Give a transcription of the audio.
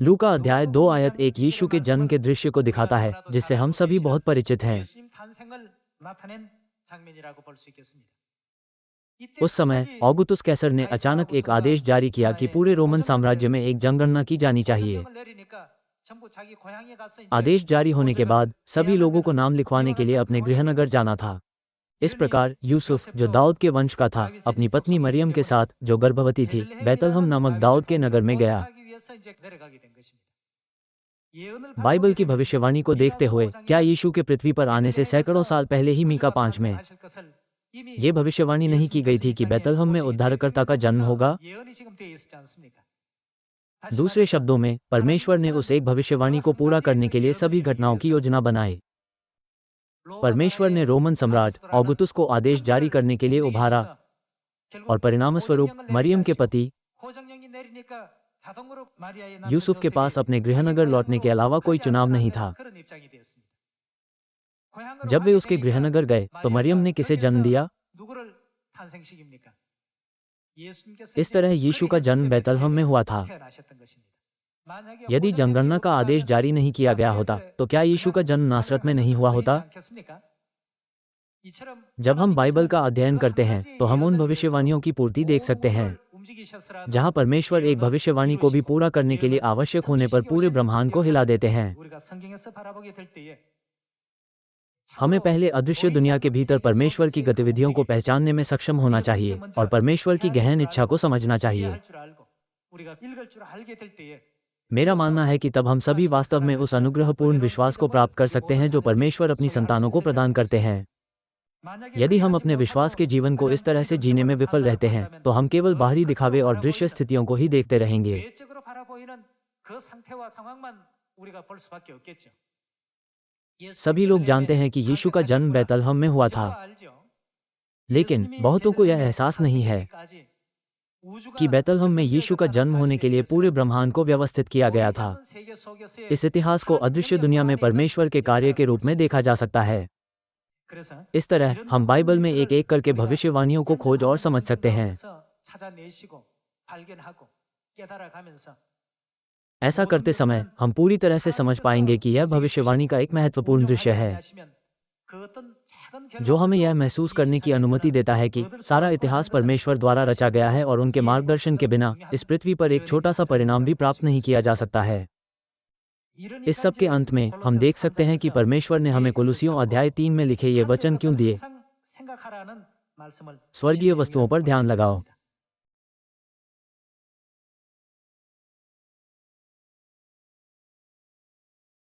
लूका अध्याय 2 आयत 1 यीशु के जन्म के दृश्य को दिखाता है, जिससे हम सभी बहुत परिचित हैं। उस समय ऑगुस्तुस कैसर ने अचानक एक आदेश जारी किया कि पूरे रोमन साम्राज्य में एक जनगणना की जानी चाहिए। आदेश जारी होने के बाद सभी लोगों को नाम लिखवाने के लिए अपने गृहनगर जाना था। इस प्रकार यूसुफ, जो दाऊद के वंश का था, अपनी पत्नी मरियम के साथ, जो गर्भवती थी, बैतलहम नामक दाऊद के नगर में गया। बाइबल की भविष्यवाणी को देखते हुए क्या यीशु के पृथ्वी पर आने से सैकड़ों साल पहले ही मीका 5 में ये भविष्यवाणी नहीं की गई थी कि बैतलहम में उद्धारकर्ता का जन्म होगा? दूसरे शब्दों में, परमेश्वर ने उस एक भविष्यवाणी को पूरा करने के लिए सभी घटनाओं की योजना बनाई। परमेश्वर ने रोमन सम्राट ऑगुस्तुस को आदेश जारी करने के लिए उभारा और परिणामस्वरूप मरियम के पति यूसुफ के पास अपने गृहनगर लौटने के अलावा कोई चुनाव नहीं था। जब वे उसके गृहनगर गए तो मरियम ने किसे जन्म दिया? इस तरह यीशु का जन्म बैतलहम में हुआ था। यदि जनगणना का आदेश जारी नहीं किया गया होता तो क्या यीशु का जन्म नासरत में नहीं हुआ होता? जब हम बाइबल का अध्ययन करते हैं तो हम उन भविष्यवाणियों की पूर्ति देख सकते हैं जहां परमेश्वर एक भविष्यवाणी को भी पूरा करने के लिए आवश्यक होने पर पूरे ब्रह्मांड को हिला देते हैं। हमें पहले अदृश्य दुनिया के भीतर परमेश्वर की गतिविधियों को पहचानने में सक्षम होना चाहिए और परमेश्वर की गहन इच्छा को समझना चाहिए। मेरा मानना है कि तब हम सभी वास्तव में उस अनुग्रहपूर्ण विश्वास को प्राप्त कर सकते हैं जो परमेश्वर अपनी संतानों को प्रदान करते हैं। यदि हम अपने विश्वास के जीवन को इस तरह से जीने में विफल रहते हैं तो हम केवल बाहरी दिखावे और दृश्य स्थितियों को ही देखते रहेंगे। सभी लोग जानते हैं कि यीशु का जन्म बैतलहम में हुआ था, लेकिन बहुतों को यह एहसास नहीं है कि बैतलहम में यीशु का जन्म होने के लिए पूरे ब्रह्मांड को व्यवस्थित किया गया था। इस इतिहास को अदृश्य दुनिया में परमेश्वर के कार्य के रूप में देखा जा सकता है। इस तरह हम बाइबल में एक एक करके भविष्यवाणियों को खोज और समझ सकते हैं। ऐसा करते समय हम पूरी तरह से समझ पाएंगे कि यह भविष्यवाणी का एक महत्वपूर्ण दृश्य है जो हमें यह महसूस करने की अनुमति देता है कि सारा इतिहास परमेश्वर द्वारा रचा गया है और उनके मार्गदर्शन के बिना इस पृथ्वी पर एक छोटा सा परिणाम भी प्राप्त नहीं किया जा सकता है। इस सब के अंत में हम देख सकते हैं कि परमेश्वर ने हमें कुलुसियों अध्याय 3 में लिखे ये वचन क्यों दिए? स्वर्गीय वस्तुओं पर ध्यान लगाओ।